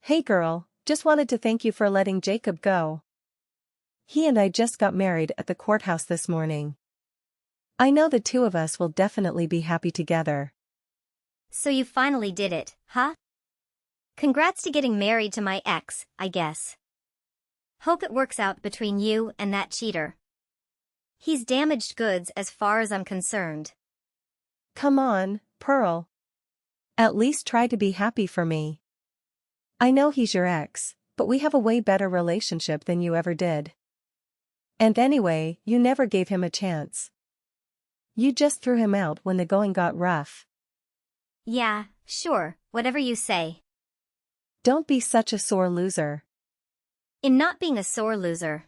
Hey girl, just wanted to thank you for letting Jacob go. He and I just got married at the courthouse this morning. I know the two of us will definitely be happy together. So you finally did it, huh? Congrats to getting married to my ex, I guess. Hope it works out between you and that cheater. He's damaged goods as far as I'm concerned. Come on, Pearl. At least try to be happy for me. I know he's your ex, but we have a way better relationship than you ever did. And anyway, you never gave him a chance. You just threw him out when the going got rough. Yeah, sure, whatever you say. Don't be such a sore loser. I'm not being a sore loser.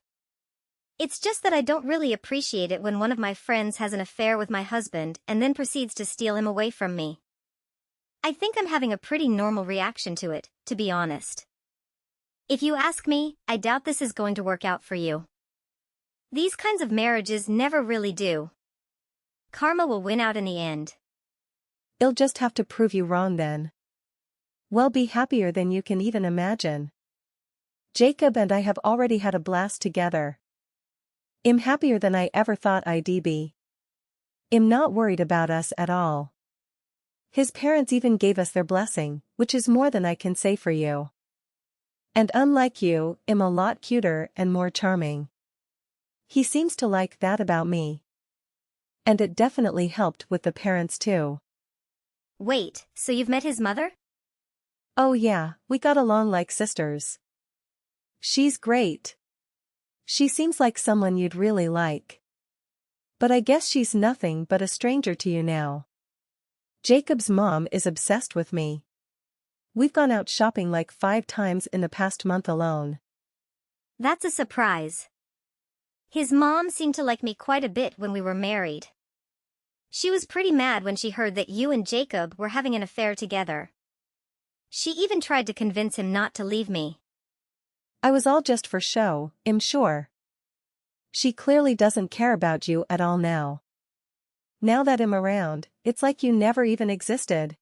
It's just that I don't really appreciate it when one of my friends has an affair with my husband and then proceeds to steal him away from me. I think I'm having a pretty normal reaction to it, to be honest. If you ask me, I doubt this is going to work out for you. These kinds of marriages never really do. Karma will win out in the end. He'll just have to prove you wrong then. We'll be happier than you can even imagine. Jacob and I have already had a blast together. I'm happier than I ever thought I'd be. I'm not worried about us at all. His parents even gave us their blessing, which is more than I can say for you. And unlike you, I'm a lot cuter and more charming. He seems to like that about me. And it definitely helped with the parents too. Wait, so you've met his mother? Oh yeah, we got along like sisters. She's great. She seems like someone you'd really like. But I guess she's nothing but a stranger to you now. Jacob's mom is obsessed with me. We've gone out shopping like 5 times in the past month alone. That's a surprise. His mom seemed to like me quite a bit when we were married. She was pretty mad when she heard that you and Jacob were having an affair together. She even tried to convince him not to leave me. I was all just for show, I'm sure. She clearly doesn't care about you at all now. Now that I'm around, it's like you never even existed.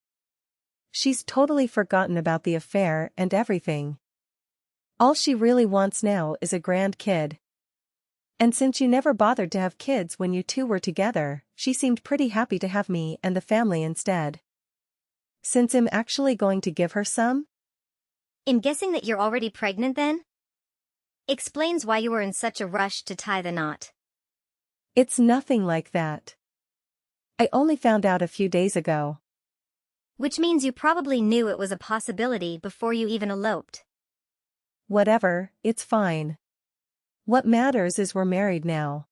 She's totally forgotten about the affair and everything. All she really wants now is a grand kid. And since you never bothered to have kids when you two were together, she seemed pretty happy to have me and the family instead. Since I'm actually going to give her some? I'm guessing that you're already pregnant then? Explains why you were in such a rush to tie the knot. It's nothing like that. I only found out a few days ago. Which means you probably knew it was a possibility before you even eloped. Whatever, it's fine. What matters is we're married now.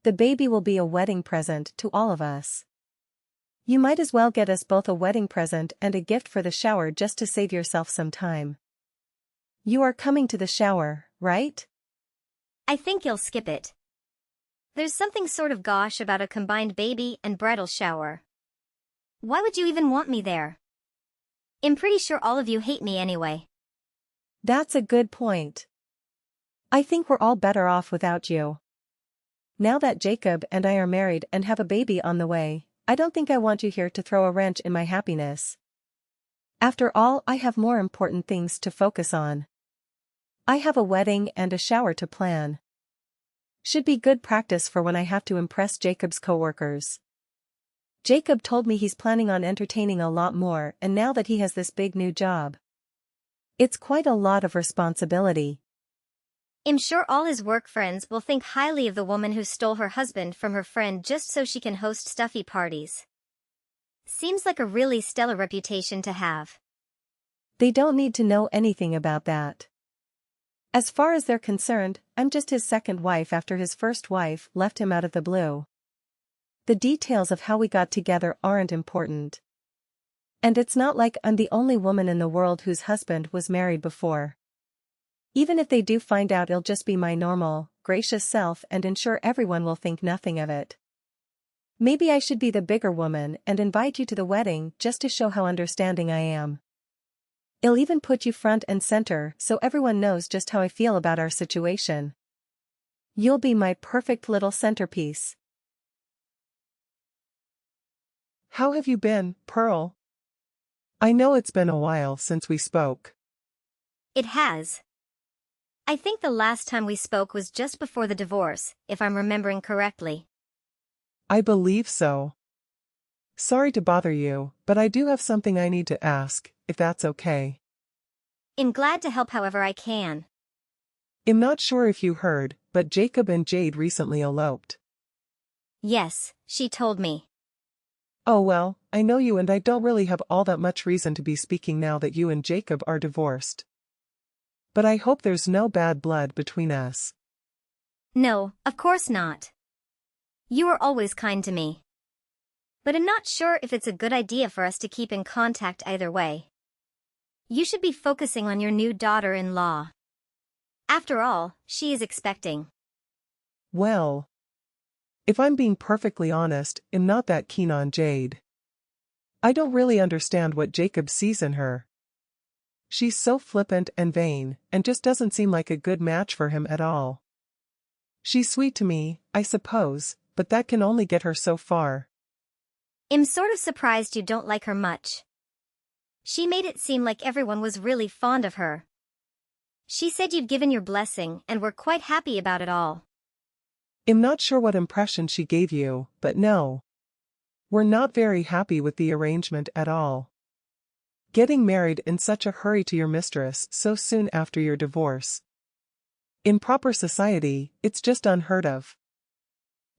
The baby will be a wedding present to all of us. You might as well get us both a wedding present and a gift for the shower just to save yourself some time. You are coming to the shower, right? I think you'll skip it. There's something sort of gauche about a combined baby and bridal shower. Why would you even want me there? I'm pretty sure all of you hate me anyway. That's a good point. I think we're all better off without you. Now that Jacob and I are married and have a baby on the way, I don't think I want you here to throw a wrench in my happiness. After all, I have more important things to focus on. I have a wedding and a shower to plan. Should be good practice for when I have to impress Jacob's coworkers. Jacob told me he's planning on entertaining a lot more and now that he has this big new job. It's quite a lot of responsibility. I'm sure all his work friends will think highly of the woman who stole her husband from her friend just so she can host stuffy parties. Seems like a really stellar reputation to have. They don't need to know anything about that. As far as they're concerned, I'm just his second wife after his first wife left him out of the blue. The details of how we got together aren't important. And it's not like I'm the only woman in the world whose husband was married before. Even if they do find out, it'll just be my normal, gracious self and ensure everyone will think nothing of it. Maybe I should be the bigger woman and invite you to the wedding just to show how understanding I am. I'll even put you front and center so everyone knows just how I feel about our situation. You'll be my perfect little centerpiece. How have you been, Pearl? I know it's been a while since we spoke. It has. I think the last time we spoke was just before the divorce, if I'm remembering correctly. I believe so. Sorry to bother you, but I do have something I need to ask, if that's okay. I'm glad to help however I can. I'm not sure if you heard, but Jacob and Jade recently eloped. Yes, she told me. Oh well, I know you and I don't really have all that much reason to be speaking now that you and Jacob are divorced. But I hope there's no bad blood between us. No, of course not. You are always kind to me. But I'm not sure if it's a good idea for us to keep in contact either way. You should be focusing on your new daughter-in-law. After all, she is expecting. Well, if I'm being perfectly honest, I'm not that keen on Jade. I don't really understand what Jacob sees in her. She's so flippant and vain, and just doesn't seem like a good match for him at all. She's sweet to me, I suppose, but that can only get her so far. I'm sort of surprised you don't like her much. She made it seem like everyone was really fond of her. She said you'd given your blessing and were quite happy about it all. I'm not sure what impression she gave you, but no. We're not very happy with the arrangement at all. Getting married in such a hurry to your mistress so soon after your divorce. In proper society, it's just unheard of.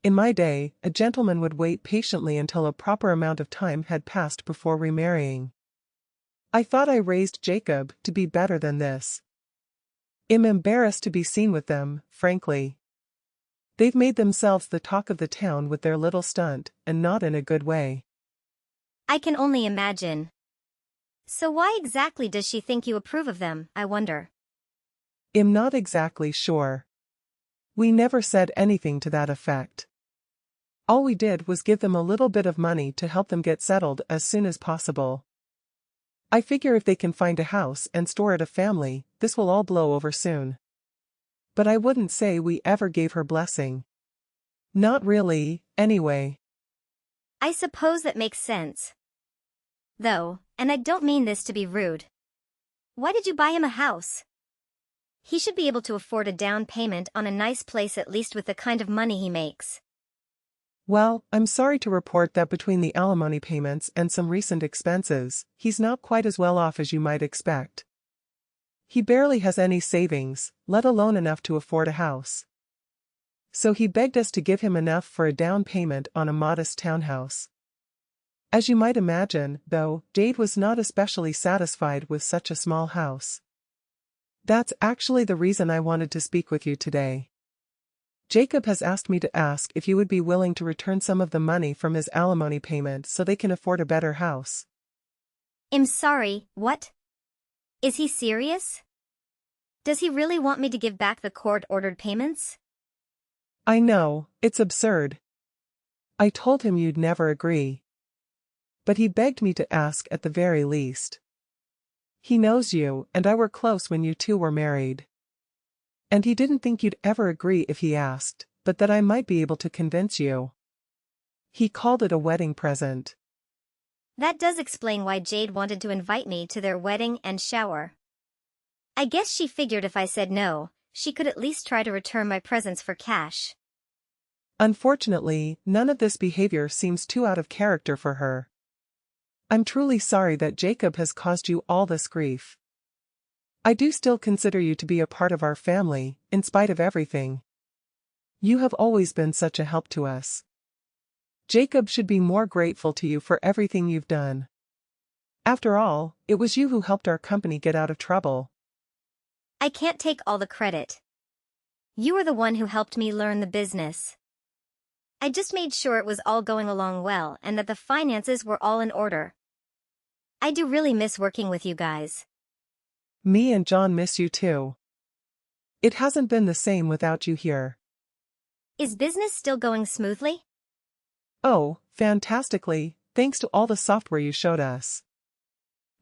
In my day, a gentleman would wait patiently until a proper amount of time had passed before remarrying. I thought I raised Jacob to be better than this. I'm embarrassed to be seen with them, frankly. They've made themselves the talk of the town with their little stunt, and not in a good way. I can only imagine. So why exactly does she think you approve of them, I wonder? I'm not exactly sure. We never said anything to that effect. All we did was give them a little bit of money to help them get settled as soon as possible. I figure if they can find a house and store it a family, this will all blow over soon. But I wouldn't say we ever gave her blessing. Not really, anyway. I suppose that makes sense. Though, and I don't mean this to be rude. Why did you buy him a house? He should be able to afford a down payment on a nice place at least with the kind of money he makes. Well, I'm sorry to report that between the alimony payments and some recent expenses, he's not quite as well off as you might expect. He barely has any savings, let alone enough to afford a house. So he begged us to give him enough for a down payment on a modest townhouse. As you might imagine, though, Jade was not especially satisfied with such a small house. That's actually the reason I wanted to speak with you today. Jacob has asked me to ask if you would be willing to return some of the money from his alimony payment so they can afford a better house. I'm sorry, what? Is he serious? Does he really want me to give back the court-ordered payments? I know, it's absurd. I told him you'd never agree. But he begged me to ask at the very least. He knows you, and I were close when you two were married. And he didn't think you'd ever agree if he asked, but that I might be able to convince you. He called it a wedding present. That does explain why Jade wanted to invite me to their wedding and shower. I guess she figured if I said no, she could at least try to return my presents for cash. Unfortunately, none of this behavior seems too out of character for her. I'm truly sorry that Jacob has caused you all this grief. I do still consider you to be a part of our family, in spite of everything. You have always been such a help to us. Jacob should be more grateful to you for everything you've done. After all, it was you who helped our company get out of trouble. I can't take all the credit. You were the one who helped me learn the business. I just made sure it was all going along well and that the finances were all in order. I do really miss working with you guys. Me and John miss you too. It hasn't been the same without you here. Is business still going smoothly? Oh, fantastically, thanks to all the software you showed us.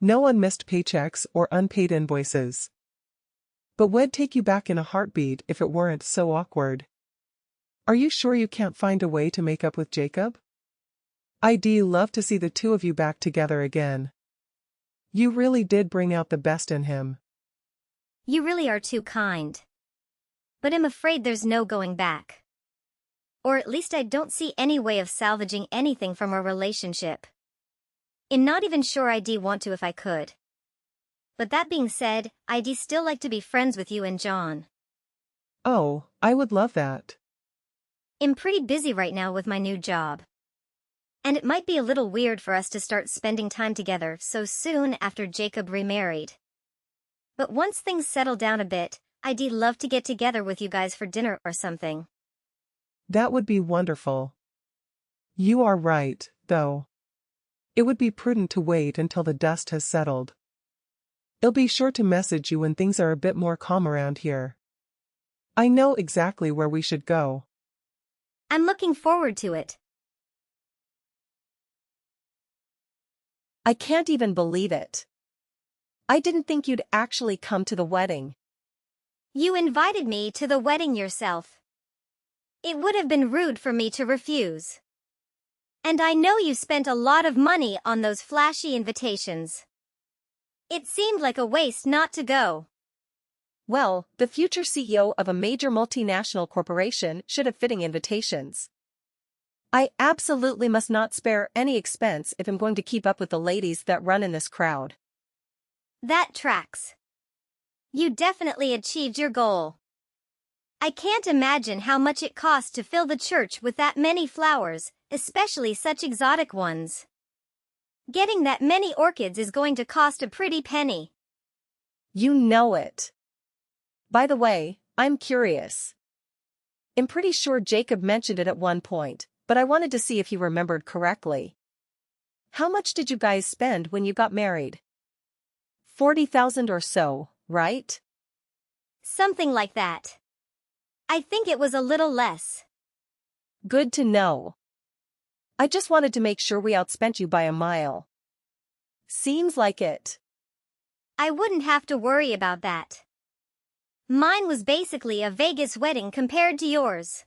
No unmissed paychecks or unpaid invoices. But we'd take you back in a heartbeat if it weren't so awkward. Are you sure you can't find a way to make up with Jacob? I'd love to see the two of you back together again. You really did bring out the best in him. You really are too kind. But I'm afraid there's no going back. Or at least I don't see any way of salvaging anything from our relationship. I'm not even sure I'd want to if I could. But that being said, I'd still like to be friends with you and John. Oh, I would love that. I'm pretty busy right now with my new job. And it might be a little weird for us to start spending time together so soon after Jacob remarried. But once things settle down a bit, I'd love to get together with you guys for dinner or something. That would be wonderful. You are right, though. It would be prudent to wait until the dust has settled. I'll be sure to message you when things are a bit more calm around here. I know exactly where we should go. I'm looking forward to it. I can't even believe it. I didn't think you'd actually come to the wedding. You invited me to the wedding yourself. It would have been rude for me to refuse. And I know you spent a lot of money on those flashy invitations. It seemed like a waste not to go. Well, the future CEO of a major multinational corporation should have fitting invitations. I absolutely must not spare any expense if I'm going to keep up with the ladies that run in this crowd. That tracks. You definitely achieved your goal. I can't imagine how much it cost to fill the church with that many flowers, especially such exotic ones. Getting that many orchids is going to cost a pretty penny. You know it. By the way, I'm curious. I'm pretty sure Jacob mentioned it at one point, but I wanted to see if he remembered correctly. How much did you guys spend when you got married? 40,000 or so, right? Something like that. I think it was a little less. Good to know. I just wanted to make sure we outspent you by a mile. Seems like it. I wouldn't have to worry about that. Mine was basically a Vegas wedding compared to yours.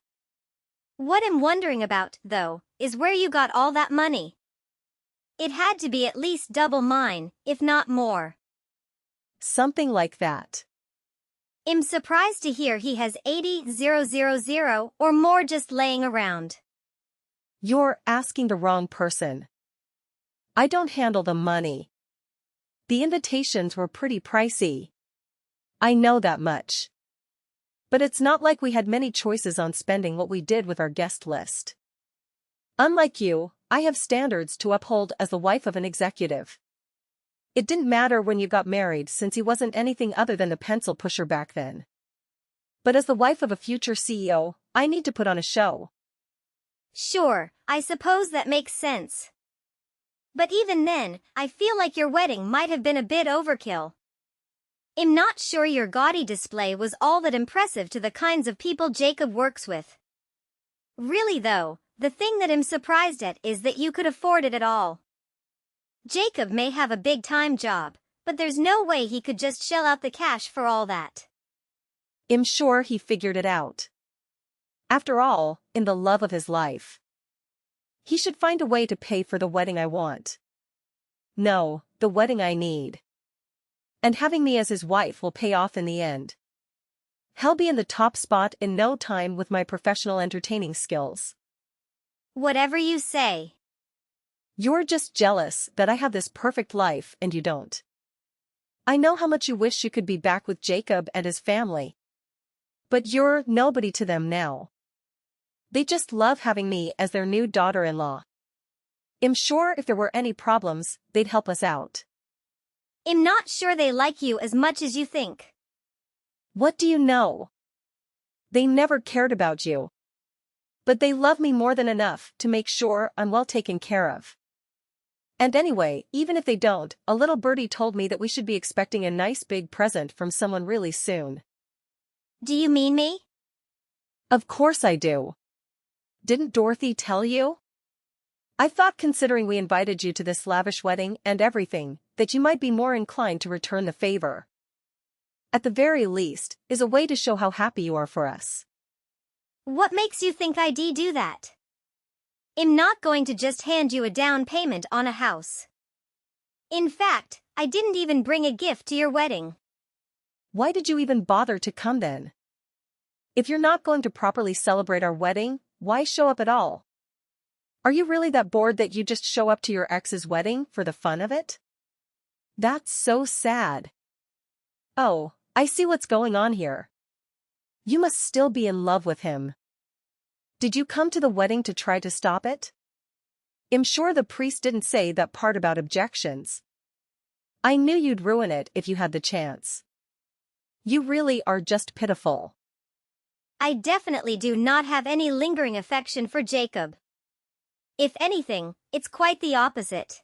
What I'm wondering about, though, is where you got all that money. It had to be at least double mine, if not more. Something like that. I'm surprised to hear he has 80,000 or more just laying around. You're asking the wrong person. I don't handle the money. The invitations were pretty pricey. I know that much. But it's not like we had many choices on spending what we did with our guest list. Unlike you, I have standards to uphold as the wife of an executive. It didn't matter when you got married since he wasn't anything other than a pencil pusher back then. But as the wife of a future CEO, I need to put on a show. Sure, I suppose that makes sense. But even then, I feel like your wedding might have been a bit overkill. I'm not sure your gaudy display was all that impressive to the kinds of people Jacob works with. Really though, the thing that I'm surprised at is that you could afford it at all. Jacob may have a big-time job, but there's no way he could just shell out the cash for all that. I'm sure he figured it out. After all, in the love of his life, he should find a way to pay for the wedding I want. No, the wedding I need. And having me as his wife will pay off in the end. He'll be in the top spot in no time with my professional entertaining skills. Whatever you say. You're just jealous that I have this perfect life and you don't. I know how much you wish you could be back with Jacob and his family. But you're nobody to them now. They just love having me as their new daughter-in-law. I'm sure if there were any problems, they'd help us out. I'm not sure they like you as much as you think. What do you know? They never cared about you. But they love me more than enough to make sure I'm well taken care of. And anyway, even if they don't, a little birdie told me that we should be expecting a nice big present from someone really soon. Do you mean me? Of course I do. Didn't Dorothy tell you? I thought considering we invited you to this lavish wedding and everything, that you might be more inclined to return the favor. At the very least, is a way to show how happy you are for us. What makes you think I'd do that? I'm not going to just hand you a down payment on a house. In fact, I didn't even bring a gift to your wedding. Why did you even bother to come then? If you're not going to properly celebrate our wedding, why show up at all? Are you really that bored that you just show up to your ex's wedding for the fun of it? That's so sad. Oh, I see what's going on here. You must still be in love with him. Did you come to the wedding to try to stop it? I'm sure the priest didn't say that part about objections. I knew you'd ruin it if you had the chance. You really are just pitiful. I definitely do not have any lingering affection for Jacob. If anything, it's quite the opposite.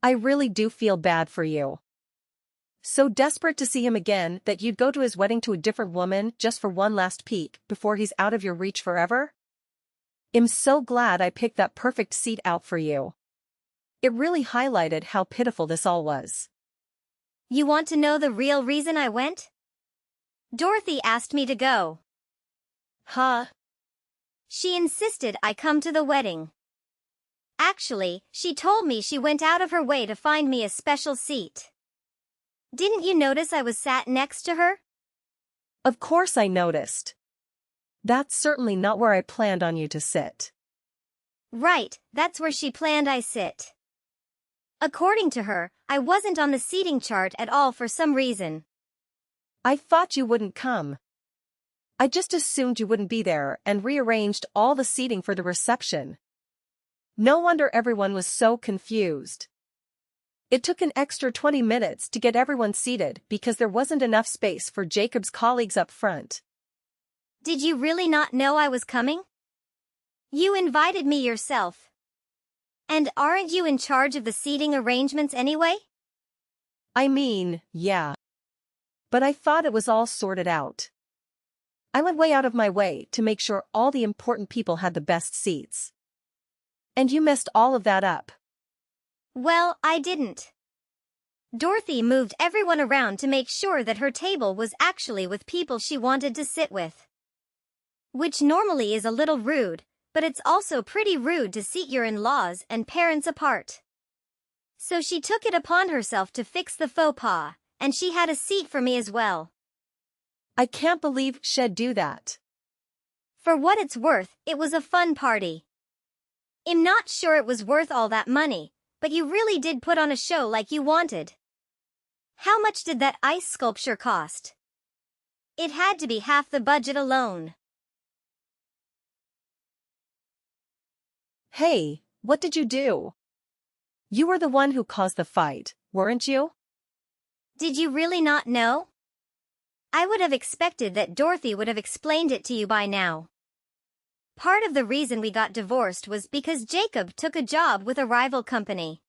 I really do feel bad for you. So desperate to see him again that you'd go to his wedding to a different woman just for one last peek before he's out of your reach forever? I'm so glad I picked that perfect seat out for you. It really highlighted how pitiful this all was. You want to know the real reason I went? Dorothy asked me to go. Huh? She insisted I come to the wedding. Actually, she told me she went out of her way to find me a special seat. Didn't you notice I was sat next to her? Of course I noticed. That's certainly not where I planned on you to sit. Right, that's where she planned I sit. According to her, I wasn't on the seating chart at all for some reason. I thought you wouldn't come. I just assumed you wouldn't be there and rearranged all the seating for the reception. No wonder everyone was so confused. It took an extra 20 minutes to get everyone seated because there wasn't enough space for Jacob's colleagues up front. Did you really not know I was coming? You invited me yourself. And aren't you in charge of the seating arrangements anyway? I mean, yeah. But I thought it was all sorted out. I went way out of my way to make sure all the important people had the best seats. And you messed all of that up. Well, I didn't. Dorothy moved everyone around to make sure that her table was actually with people she wanted to sit with. Which normally is a little rude, but it's also pretty rude to seat your in-laws and parents apart. So she took it upon herself to fix the faux pas, and she had a seat for me as well. I can't believe she'd do that. For what it's worth, it was a fun party. I'm not sure it was worth all that money, but you really did put on a show like you wanted. How much did that ice sculpture cost? It had to be half the budget alone. Hey, what did you do? You were the one who caused the fight, weren't you? Did you really not know? I would have expected that Dorothy would have explained it to you by now. Part of the reason we got divorced was because Jacob took a job with a rival company.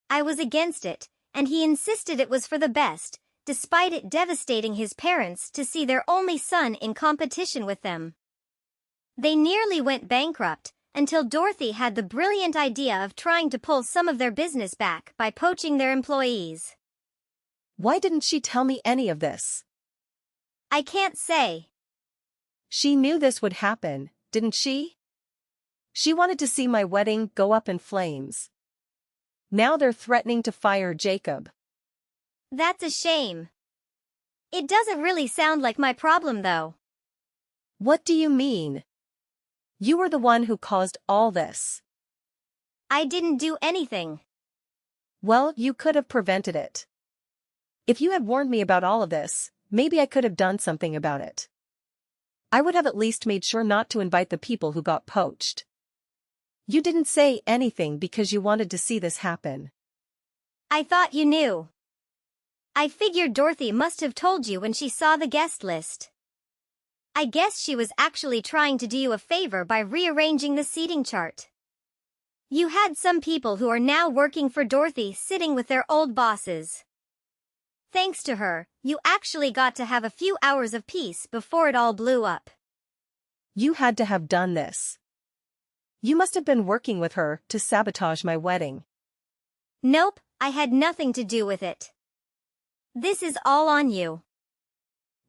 I was against it, and he insisted it was for the best, despite it devastating his parents to see their only son in competition with them. They nearly went bankrupt, until Dorothy had the brilliant idea of trying to pull some of their business back by poaching their employees. Why didn't she tell me any of this? I can't say. She knew this would happen, didn't she? She wanted to see my wedding go up in flames. Now they're threatening to fire Jacob. That's a shame. It doesn't really sound like my problem though. What do you mean? You were the one who caused all this. I didn't do anything. Well, you could have prevented it. If you had warned me about all of this, maybe I could have done something about it. I would have at least made sure not to invite the people who got poached. You didn't say anything because you wanted to see this happen. I thought you knew. I figured Dorothy must have told you when she saw the guest list. I guess she was actually trying to do you a favor by rearranging the seating chart. You had some people who are now working for Dorothy sitting with their old bosses. Thanks to her, you actually got to have a few hours of peace before it all blew up. You had to have done this. You must have been working with her to sabotage my wedding. Nope, I had nothing to do with it. This is all on you.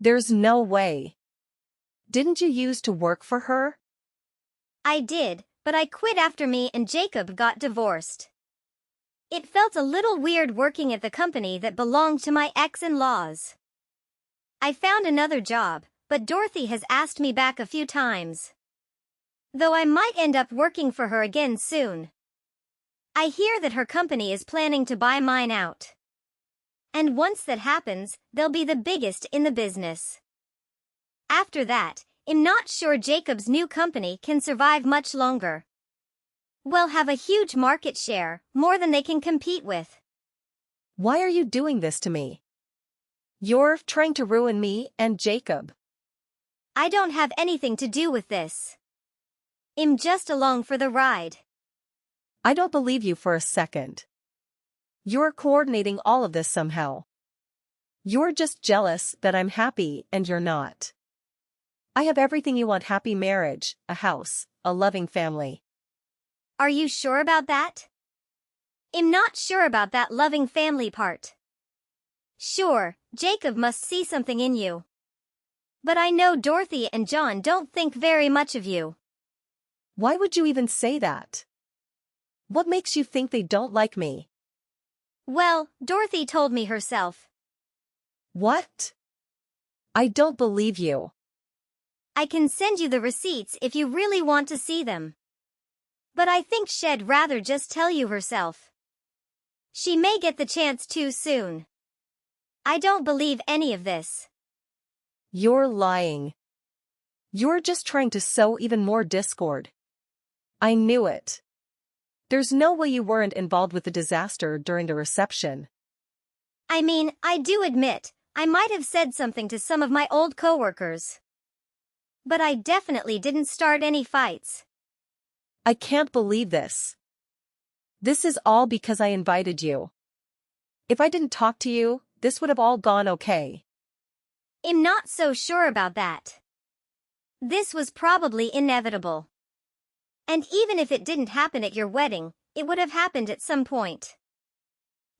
There's no way. Didn't you used to work for her? I did, but I quit after me and Jacob got divorced. It felt a little weird working at the company that belonged to my ex-in-laws. I found another job, but Dorothy has asked me back a few times. Though I might end up working for her again soon. I hear that her company is planning to buy mine out. And once that happens, they'll be the biggest in the business. After that, I'm not sure Jacob's new company can survive much longer. We'll have a huge market share, more than they can compete with. Why are you doing this to me? You're trying to ruin me and Jacob. I don't have anything to do with this. I'm just along for the ride. I don't believe you for a second. You're coordinating all of this somehow. You're just jealous that I'm happy and you're not. I have everything you want: happy marriage, a house, a loving family. Are you sure about that? I'm not sure about that loving family part. Sure, Jacob must see something in you. But I know Dorothy and John don't think very much of you. Why would you even say that? What makes you think they don't like me? Well, Dorothy told me herself. What? I don't believe you. I can send you the receipts if you really want to see them. But I think she'd rather just tell you herself. She may get the chance too soon. I don't believe any of this. You're lying. You're just trying to sow even more discord. I knew it. There's no way you weren't involved with the disaster during the reception. I mean, I do admit, I might have said something to some of my old coworkers. But I definitely didn't start any fights. I can't believe this. This is all because I invited you. If I didn't talk to you, this would have all gone okay. I'm not so sure about that. This was probably inevitable. And even if it didn't happen at your wedding, it would have happened at some point.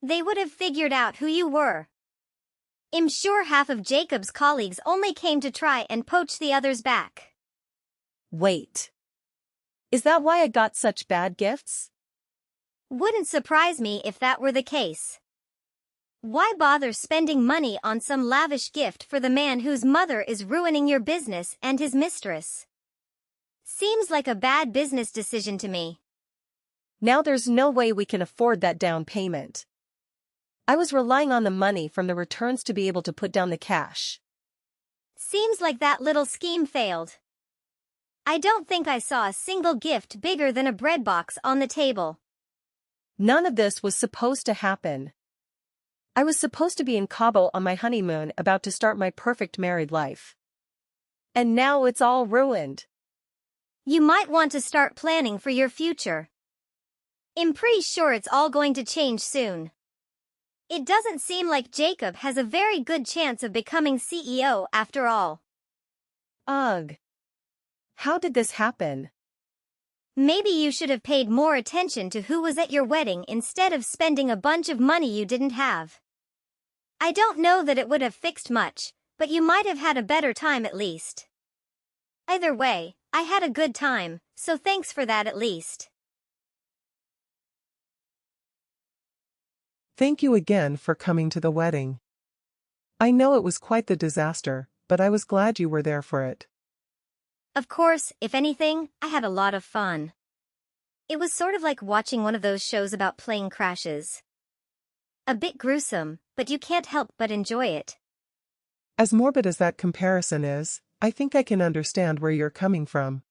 They would have figured out who you were. I'm sure half of Jacob's colleagues only came to try and poach the others back. Wait. Is that why I got such bad gifts? Wouldn't surprise me if that were the case. Why bother spending money on some lavish gift for the man whose mother is ruining your business and his mistress? Seems like a bad business decision to me. Now there's no way we can afford that down payment. I was relying on the money from the returns to be able to put down the cash. Seems like that little scheme failed. I don't think I saw a single gift bigger than a bread box on the table. None of this was supposed to happen. I was supposed to be in Cabo on my honeymoon, about to start my perfect married life. And now it's all ruined. You might want to start planning for your future. I'm pretty sure it's all going to change soon. It doesn't seem like Jacob has a very good chance of becoming CEO after all. Ugh. How did this happen? Maybe you should have paid more attention to who was at your wedding instead of spending a bunch of money you didn't have. I don't know that it would have fixed much, but you might have had a better time at least. Either way, I had a good time, so thanks for that at least. Thank you again for coming to the wedding. I know it was quite the disaster, but I was glad you were there for it. Of course, if anything, I had a lot of fun. It was sort of like watching one of those shows about plane crashes. A bit gruesome, but you can't help but enjoy it. As morbid as that comparison is, I think I can understand where you're coming from.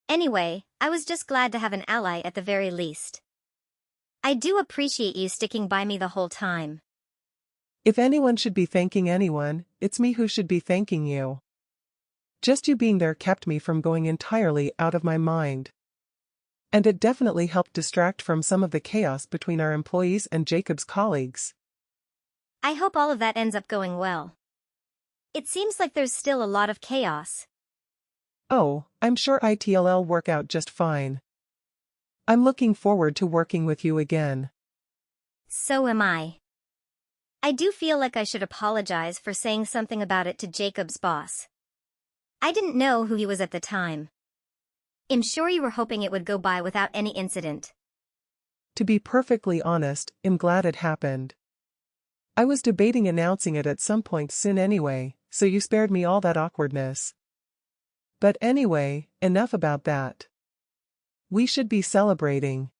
Anyway, I was just glad to have an ally at the very least. I do appreciate you sticking by me the whole time. If anyone should be thanking anyone, it's me who should be thanking you. Just you being there kept me from going entirely out of my mind. And it definitely helped distract from some of the chaos between our employees and Jacob's colleagues. I hope all of that ends up going well. It seems like there's still a lot of chaos. Oh, I'm sure it'll work out just fine. I'm looking forward to working with you again. So am I. I do feel like I should apologize for saying something about it to Jacob's boss. I didn't know who he was at the time. I'm sure you were hoping it would go by without any incident. To be perfectly honest, I'm glad it happened. I was debating announcing it at some point soon anyway, so you spared me all that awkwardness. But anyway, enough about that. We should be celebrating.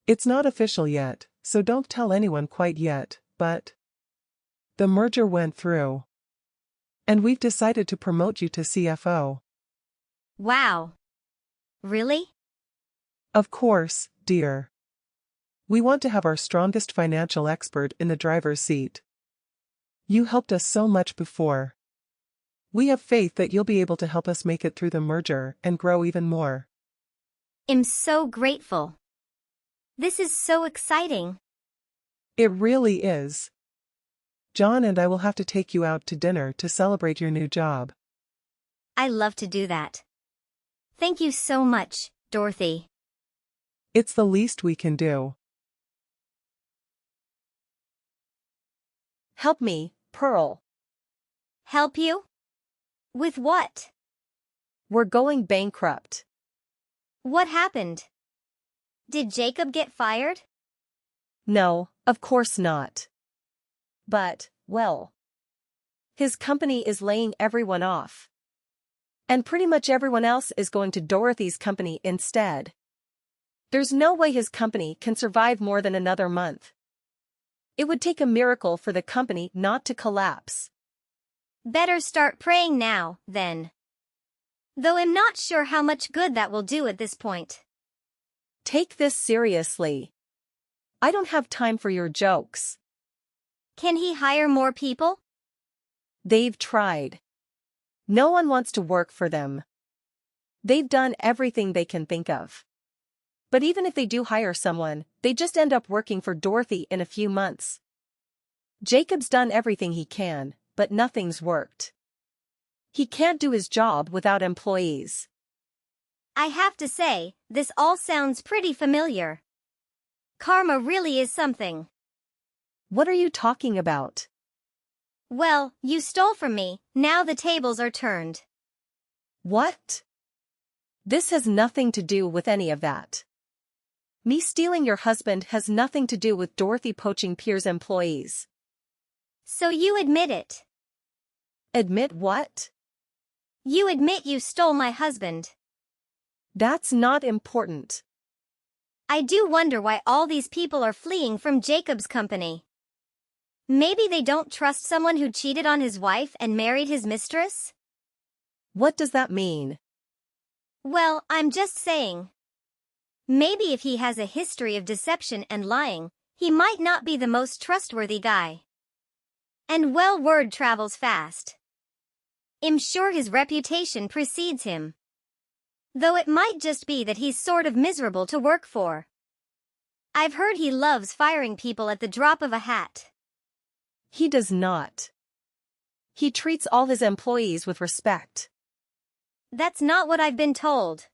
It's not official yet, so don't tell anyone quite yet, but the merger went through. And we've decided to promote you to CFO. Wow. Really? Of course, dear. We want to have our strongest financial expert in the driver's seat. You helped us so much before. We have faith that you'll be able to help us make it through the merger and grow even more. I'm so grateful. This is so exciting. It really is. John and I will have to take you out to dinner to celebrate your new job. I love to do that. Thank you so much, Dorothy. It's the least we can do. Help me, Pearl. Help you? With what? We're going bankrupt. What happened? Did Jacob get fired? No, of course not. But, well, his company is laying everyone off. And pretty much everyone else is going to Dorothy's company instead. There's no way his company can survive more than another month. It would take a miracle for the company not to collapse. Better start praying now, then. Though I'm not sure how much good that will do at this point. Take this seriously. I don't have time for your jokes. Can he hire more people? They've tried. No one wants to work for them. They've done everything they can think of. But even if they do hire someone, they just end up working for Dorothy in a few months. Jacob's done everything he can, but nothing's worked. He can't do his job without employees. I have to say, this all sounds pretty familiar. Karma really is something. What are you talking about? Well, you stole from me, now the tables are turned. What? This has nothing to do with any of that. Me stealing your husband has nothing to do with Dorothy poaching Pierre's employees. So you admit it. Admit what? You admit you stole my husband. That's not important. I do wonder why all these people are fleeing from Jacob's company. Maybe they don't trust someone who cheated on his wife and married his mistress? What does that mean? Well, I'm just saying. Maybe if he has a history of deception and lying, he might not be the most trustworthy guy. And well, word travels fast. I'm sure his reputation precedes him. Though it might just be that he's sort of miserable to work for. I've heard he loves firing people at the drop of a hat. He does not. He treats all his employees with respect. That's not what I've been told.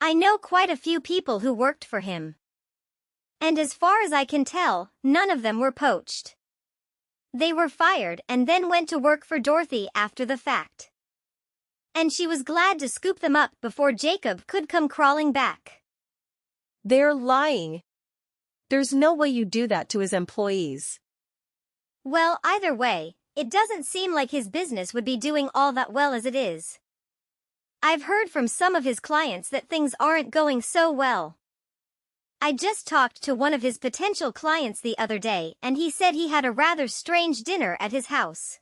I know quite a few people who worked for him. And as far as I can tell, none of them were poached. They were fired and then went to work for Dorothy after the fact. And she was glad to scoop them up before Jacob could come crawling back. They're lying. There's no way you do that to his employees. Well, either way, it doesn't seem like his business would be doing all that well as it is. I've heard from some of his clients that things aren't going so well. I just talked to one of his potential clients the other day and he said he had a rather strange dinner at his house.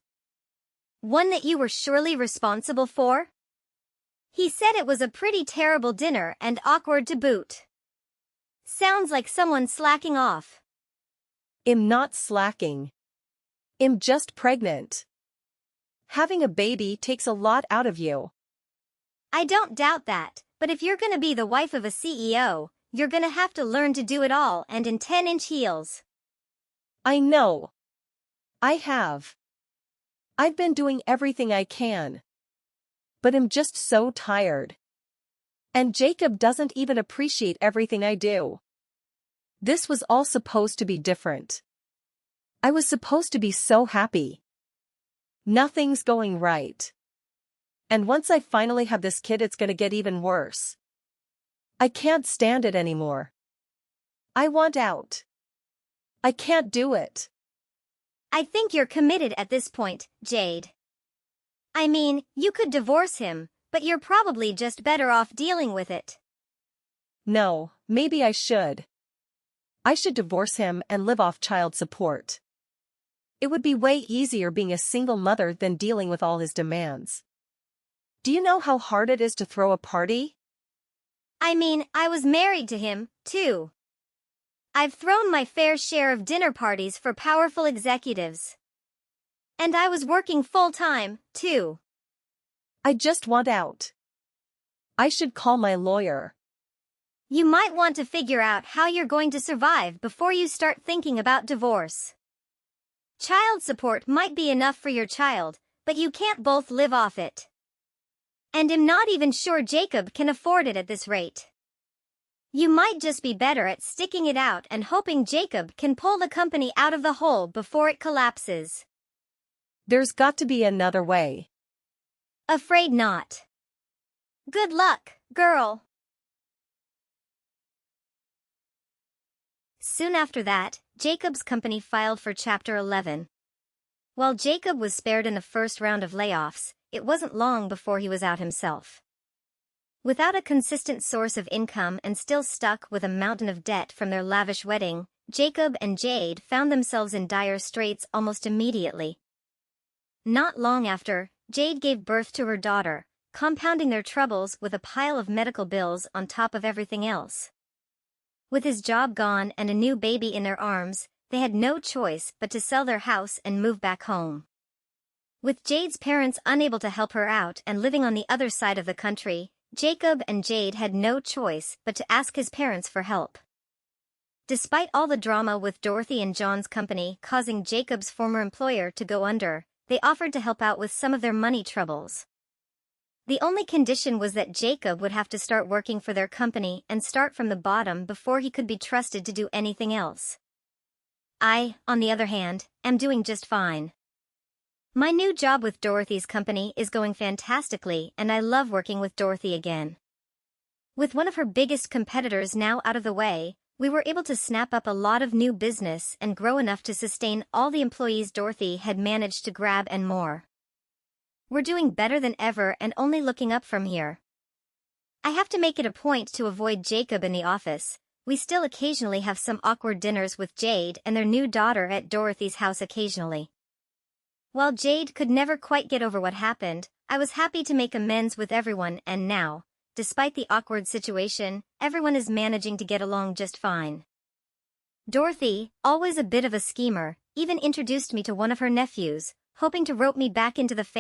One that you were surely responsible for? He said it was a pretty terrible dinner and awkward to boot. Sounds like someone slacking off. I'm not slacking. I'm just pregnant. Having a baby takes a lot out of you. I don't doubt that, but if you're gonna be the wife of a CEO, you're gonna have to learn to do it all and in 10-inch heels. I know. I have. I've been doing everything I can. But I'm just so tired. And Jacob doesn't even appreciate everything I do. This was all supposed to be different. I was supposed to be so happy. Nothing's going right. And once I finally have this kid, it's gonna get even worse. I can't stand it anymore. I want out. I can't do it. I think you're committed at this point, Jade. I mean, you could divorce him, but you're probably just better off dealing with it. No, maybe I should. I should divorce him and live off child support. It would be way easier being a single mother than dealing with all his demands. Do you know how hard it is to throw a party? I mean, I was married to him, too. I've thrown my fair share of dinner parties for powerful executives. And I was working full-time, too. I just want out. I should call my lawyer. You might want to figure out how you're going to survive before you start thinking about divorce. Child support might be enough for your child, but you can't both live off it. And I'm not even sure Jacob can afford it at this rate. You might just be better at sticking it out and hoping Jacob can pull the company out of the hole before it collapses. There's got to be another way. Afraid not. Good luck, girl. Soon after that, Jacob's company filed for Chapter 11. While Jacob was spared in the first round of layoffs, it wasn't long before he was out himself. Without a consistent source of income and still stuck with a mountain of debt from their lavish wedding, Jacob and Jade found themselves in dire straits almost immediately. Not long after, Jade gave birth to her daughter, compounding their troubles with a pile of medical bills on top of everything else. With his job gone and a new baby in their arms, they had no choice but to sell their house and move back home. With Jade's parents unable to help her out and living on the other side of the country, Jacob and Jade had no choice but to ask his parents for help. Despite all the drama with Dorothy and John's company causing Jacob's former employer to go under, they offered to help out with some of their money troubles. The only condition was that Jacob would have to start working for their company and start from the bottom before he could be trusted to do anything else. I, on the other hand, am doing just fine. My new job with Dorothy's company is going fantastically and I love working with Dorothy again. With one of her biggest competitors now out of the way, we were able to snap up a lot of new business and grow enough to sustain all the employees Dorothy had managed to grab and more. We're doing better than ever and only looking up from here. I have to make it a point to avoid Jacob in the office. We still occasionally have some awkward dinners with Jade and their new daughter at Dorothy's house occasionally. While Jade could never quite get over what happened, I was happy to make amends with everyone and now, despite the awkward situation, everyone is managing to get along just fine. Dorothy, always a bit of a schemer, even introduced me to one of her nephews, hoping to rope me back into the family.